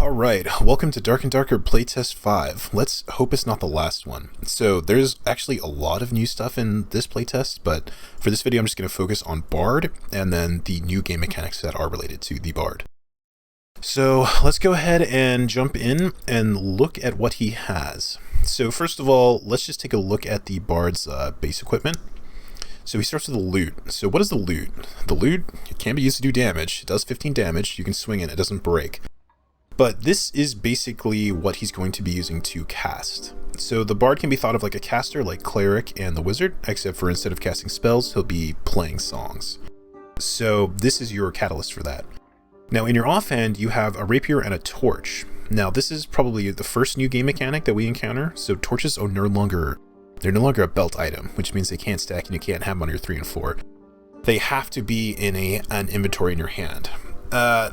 Alright, welcome to Dark and Darker Playtest 5. Let's hope it's not the last one. So there's actually a lot of new stuff in this playtest, but for this video I'm just going to focus on Bard and then the new game mechanics that are related to the Bard. So let's go ahead and jump in and look at what he has. So first of all, let's just take a look at the Bard's base equipment. So he starts with the loot. So what is the loot? The loot, it can be used to do damage. It does 15 damage. You can swing it. It doesn't break. But this is basically what he's going to be using to cast. So the Bard can be thought of like a caster, like Cleric and the Wizard, except for instead of casting spells, he'll be playing songs. So this is your catalyst for that. Now in your offhand, you have a rapier and a torch. Now this is probably the first new game mechanic that we encounter. So torches are no longer a belt item, which means they can't stack and you can't have them on your 3 and 4. They have to be in an inventory in your hand.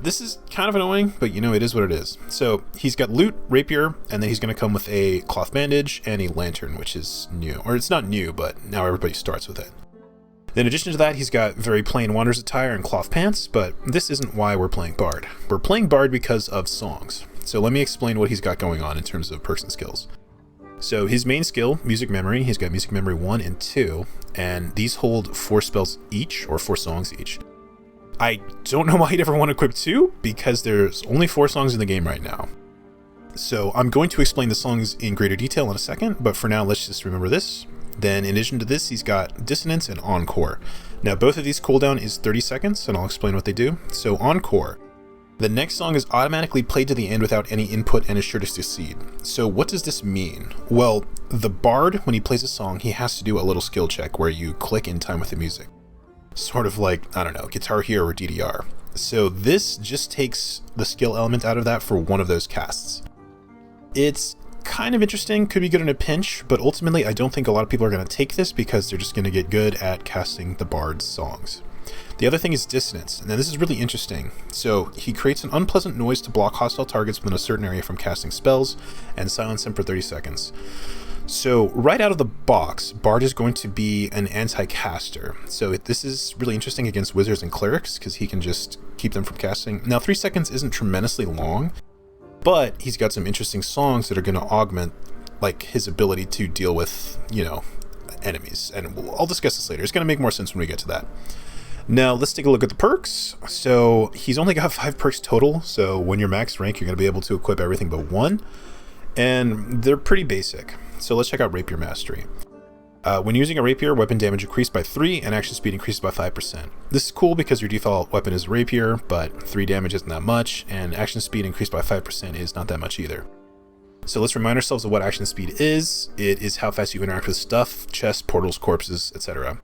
This is kind of annoying, but you know, it is what it is. So he's got loot, rapier, and then he's going to come with a cloth bandage and a lantern, which is new. Or it's not new, but now everybody starts with it. In addition to that, he's got very plain Wanderer's attire and cloth pants, but this isn't why we're playing Bard. We're playing Bard because of songs. So let me explain what he's got going on in terms of perks and skills. So his main skill, Music Memory, he's got Music Memory 1 and 2, and these hold 4 spells each, or 4 songs each. I don't know why he'd ever want to equip 2, because there's only 4 songs in the game right now. So I'm going to explain the songs in greater detail in a second, but for now let's just remember this. Then in addition to this, he's got Dissonance and Encore. Now both of these cooldown is 30 seconds, and I'll explain what they do. So Encore. The next song is automatically played to the end without any input and is sure to succeed. So what does this mean? Well, the Bard, when he plays a song, he has to do a little skill check where you click in time with the music. Sort of like, I don't know, Guitar Hero or DDR. So this just takes the skill element out of that for one of those casts. It's kind of interesting, could be good in a pinch, but ultimately I don't think a lot of people are going to take this because they're just going to get good at casting the Bard's songs. The other thing is Dissonance, and this is really interesting. So he creates an unpleasant noise to block hostile targets within a certain area from casting spells and silence them for 30 seconds. So right out of the box, Bard is going to be an anti-caster. So this is really interesting against wizards and clerics because he can just keep them from casting. Now 3 seconds isn't tremendously long, but he's got some interesting songs that are going to augment like his ability to deal with, you know, enemies. And I'll discuss this later. It's going to make more sense when we get to that. Now let's take a look at the perks. So he's only got 5 perks total. So when you're max rank, you're going to be able to equip everything but 1. And they're pretty basic. So let's check out Rapier Mastery. When using a rapier, weapon damage increased by 3 and action speed increased by 5%. This is cool because your default weapon is rapier, but 3 damage isn't that much, and action speed increased by 5% is not that much either. So let's remind ourselves of what action speed is. It is how fast you interact with stuff, chests, portals, corpses, etc.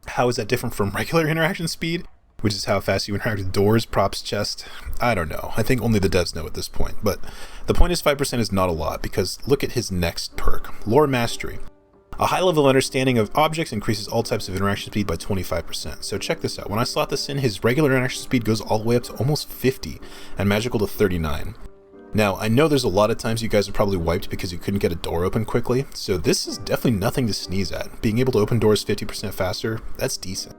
How is that different from regular interaction speed, which is how fast you interact with doors, props, chests? I don't know. I think only the devs know at this point. But the point is 5% is not a lot, because look at his next perk, Lore Mastery. A high level understanding of objects increases all types of interaction speed by 25%. So check this out. When I slot this in, his regular interaction speed goes all the way up to almost 50, and magical to 39. Now, I know there's a lot of times you guys are probably wiped because you couldn't get a door open quickly, so this is definitely nothing to sneeze at. Being able to open doors 50% faster, that's decent.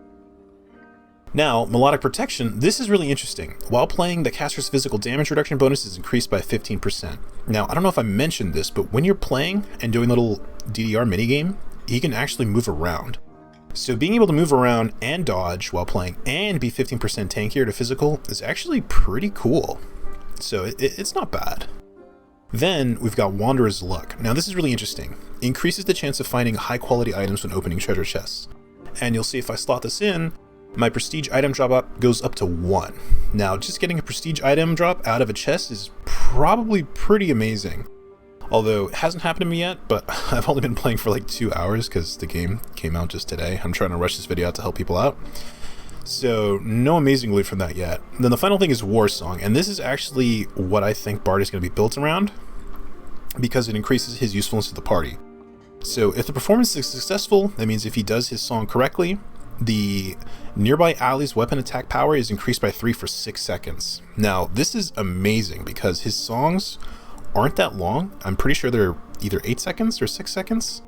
Now, Melodic Protection, this is really interesting. While playing, the caster's physical damage reduction bonus is increased by 15%. Now, I don't know if I mentioned this, but when you're playing and doing a little DDR minigame, he can actually move around. So being able to move around and dodge while playing and be 15% tankier to physical is actually pretty cool. So it's not bad. Then we've got Wanderer's Luck. Now this is really interesting. Increases the chance of finding high quality items when opening treasure chests. And you'll see if I slot this in, my prestige item drop up goes up to 1. Now just getting a prestige item drop out of a chest is probably pretty amazing. Although it hasn't happened to me yet, but I've only been playing for like 2 hours because the game came out just today. I'm trying to rush this video out to help people out. So no amazing loot from that yet. Then the final thing is War Song, and this is actually what I think Bard is going to be built around because it increases his usefulness to the party. So if the performance is successful, that means if he does his song correctly, the nearby ally's weapon attack power is increased by 3 for 6 seconds. Now this is amazing because his songs aren't that long. I'm pretty sure they're either 8 seconds or 6 seconds.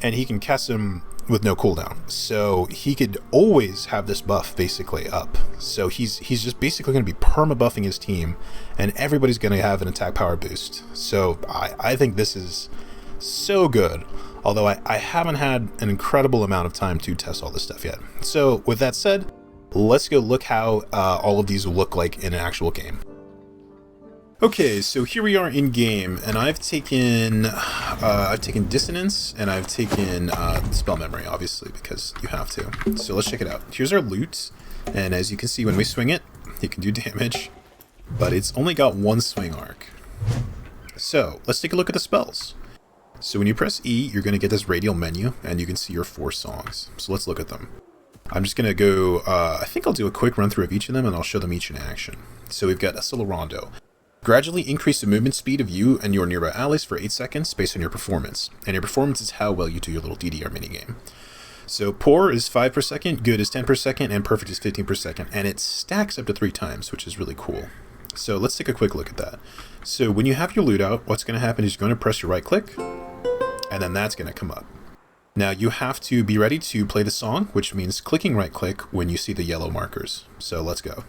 And he can cast them with no cooldown. So he could always have this buff basically up. So he's just basically going to be perma-buffing his team, and everybody's going to have an attack power boost. So I think this is so good. Although I haven't had an incredible amount of time to test all this stuff yet. So with that said, let's go look how all of these will look like in an actual game. Okay, so here we are in game, and I've taken Dissonance, and I've taken Spell Memory, obviously, because you have to. So let's check it out. Here's our loot, and as you can see when we swing it, it can do damage, but it's only got one swing arc. So let's take a look at the spells. So when you press E, you're going to get this radial menu, and you can see your 4 songs. So let's look at them. I'm just going to go, I think I'll do a quick run through of each of them, and I'll show them each in action. So we've got Accelerando. Gradually increase the movement speed of you and your nearby allies for 8 seconds based on your performance. And your performance is how well you do your little DDR minigame. So Poor is 5 per second, Good is 10 per second, and Perfect is 15 per second. And it stacks up to 3 times, which is really cool. So let's take a quick look at that. So when you have your loot out, what's going to happen is you're going to press your right click, and then that's going to come up. Now you have to be ready to play the song, which means clicking right click when you see the yellow markers. So let's go.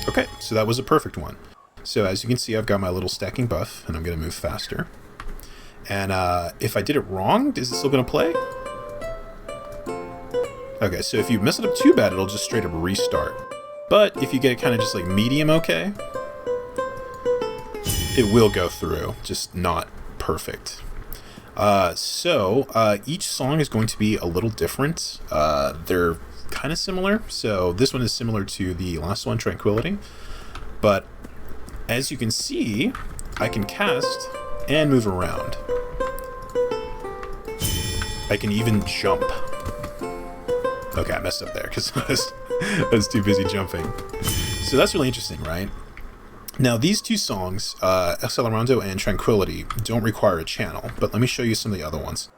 Okay, so that was a perfect one. So as you can see, I've got my little stacking buff, and I'm going to move faster. And if I did it wrong, is it still going to play? Okay, so if you mess it up too bad, it'll just straight up restart. But if you get it kind of just like medium okay, it will go through, just not perfect. Each song is going to be a little different. They're kind of similar. So this one is similar to the last one, Tranquility. But as you can see, I can cast and move around. I can even jump. Okay, I messed up there because I was too busy jumping. So that's really interesting, right? Now, these 2 songs, Accelerando and Tranquility, don't require a channel, but let me show you some of the other ones.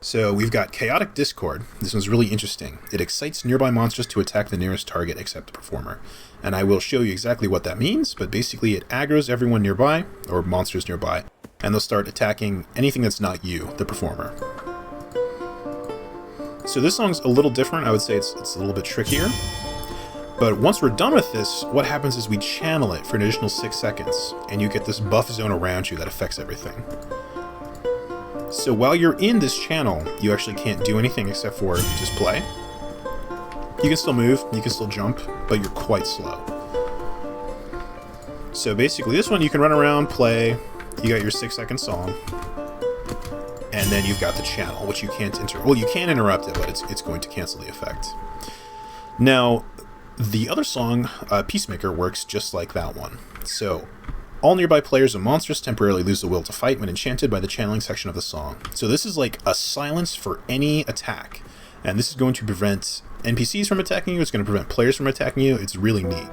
So we've got Chaotic Discord. This one's really interesting. It excites nearby monsters to attack the nearest target except the performer. And I will show you exactly what that means, but basically it aggroes everyone nearby, or monsters nearby, and they'll start attacking anything that's not you, the performer. So this song's a little different. I would say it's a little bit trickier. But once we're done with this, what happens is we channel it for an additional 6 seconds, and you get this buff zone around you that affects everything. So while you're in this channel, you actually can't do anything except for just play. You can still move, you can still jump, but you're quite slow. So basically this one you can run around, play, you got your 6-second song, and then you've got the channel, which you can't well, you can interrupt it, but it's going to cancel the effect. Now, the other song, Peacemaker, works just like that one. So all nearby players and monsters temporarily lose the will to fight when enchanted by the channeling section of the song. So this is like a silence for any attack. And this is going to prevent NPCs from attacking you, it's going to prevent players from attacking you. It's really neat.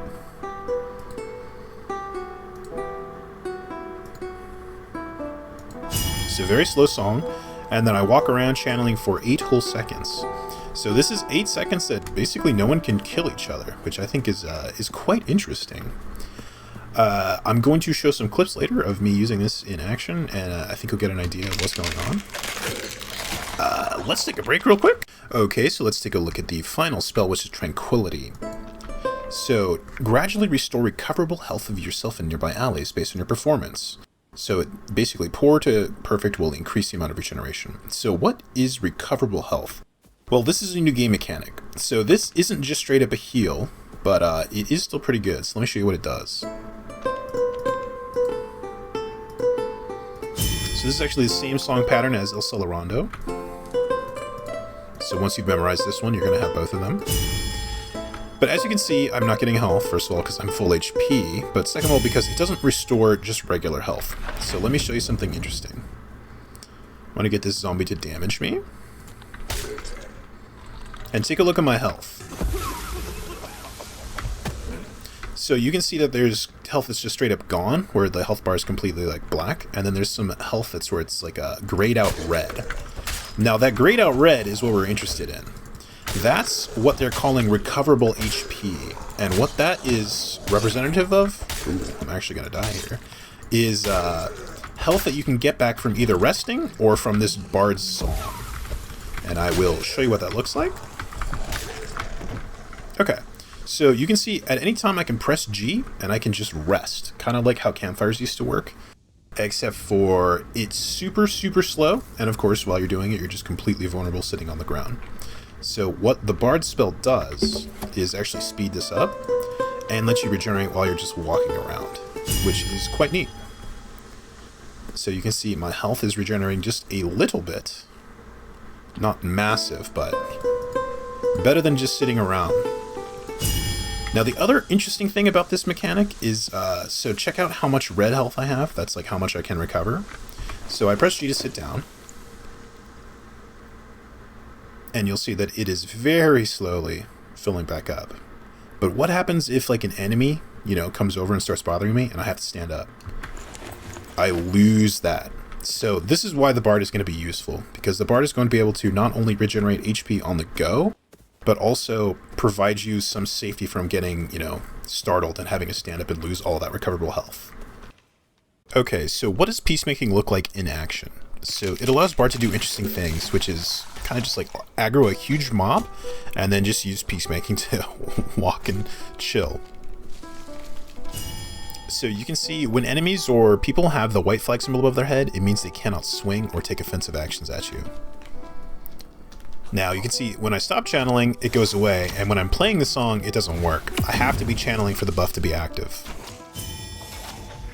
So very slow song, and then I walk around channeling for 8 whole seconds. So this is 8 seconds that basically no one can kill each other, which I think is quite interesting. I'm going to show some clips later of me using this in action, and I think you'll get an idea of what's going on. Let's take a break real quick. Okay, so let's take a look at the final spell, which is Tranquility. So, gradually restore recoverable health of yourself and nearby allies based on your performance. So, basically, Poor to Perfect will increase the amount of regeneration. So, what is recoverable health? Well, this is a new game mechanic. So, this isn't just straight up a heal, but it is still pretty good. So, let me show you what it does. So this is actually the same song pattern as El Celerando. So once you've memorized this one, you're going to have both of them. But as you can see, I'm not getting health, first of all, because I'm full HP, but second of all, because it doesn't restore just regular health. So let me show you something interesting. I want to get this zombie to damage me. And take a look at my health. So you can see that there's health that's just straight up gone, where the health bar is completely like black, and then there's some health that's where it's like a grayed out red. Now that grayed out red is what we're interested in. That's what they're calling recoverable HP, and what that is representative of, ooh, I'm actually going to die here, is health that you can get back from either resting or from this bard's song. And I will show you what that looks like. Okay, so you can see at any time I can press G and I can just rest, kind of like how campfires used to work, except for it's super, super slow. And of course, while you're doing it, you're just completely vulnerable sitting on the ground. So what the bard spell does is actually speed this up and let you regenerate while you're just walking around, which is quite neat. So you can see my health is regenerating just a little bit. Not massive, but better than just sitting around. Now the other interesting thing about this mechanic is, so check out how much red health I have. That's like how much I can recover. So I press G to sit down. And you'll see that it is very slowly filling back up. But what happens if like an enemy, comes over and starts bothering me and I have to stand up? I lose that. So this is why the bard is going to be useful, because the bard is going to be able to not only regenerate HP on the go, but also provide you some safety from getting, startled and having to stand up and lose all that recoverable health. Okay, so what does peacemaking look like in action? So it allows bard to do interesting things, which is kind of just like aggro a huge mob and then just use peacemaking to walk and chill. So you can see when enemies or people have the white flag symbol above their head, it means they cannot swing or take offensive actions at you. Now you can see when I stop channeling, it goes away, and when I'm playing the song, it doesn't work. I have to be channeling for the buff to be active.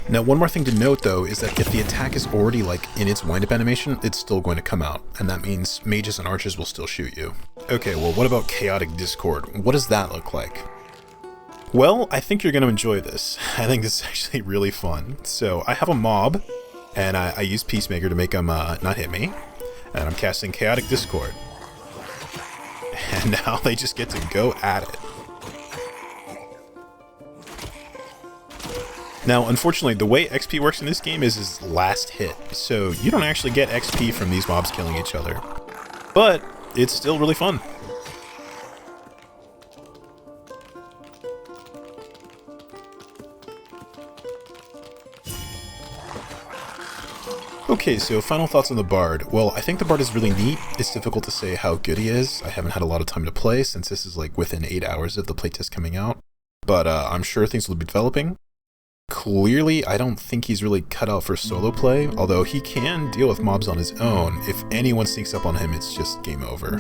Now one more thing to note though is that if the attack is already like in its wind-up animation, it's still going to come out, and that means mages and archers will still shoot you. Okay, well what about chaotic discord? What does that look like? Well, I think you're going to enjoy this. I think this is actually really fun. So I have a mob, and I use Peacemaker to make them not hit me, and I'm casting Chaotic Discord. And now they just get to go at it. Now, unfortunately, the way XP works in this game is last hit, so you don't actually get XP from these mobs killing each other. But it's still really fun. Okay, so final thoughts on the bard. Well, I think the bard is really neat. It's difficult to say how good he is. I haven't had a lot of time to play since this is like within 8 hours of the playtest coming out. But I'm sure things will be developing. Clearly, I don't think he's really cut out for solo play, although he can deal with mobs on his own. If anyone sneaks up on him, it's just game over.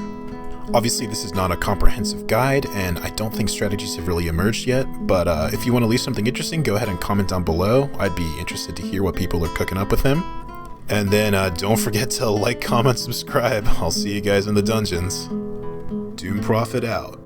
Obviously, this is not a comprehensive guide, and I don't think strategies have really emerged yet, but if you want to leave something interesting, go ahead and comment down below. I'd be interested to hear what people are cooking up with him. And then don't forget to like, comment, subscribe. I'll see you guys in the dungeons. Doom Prophet out.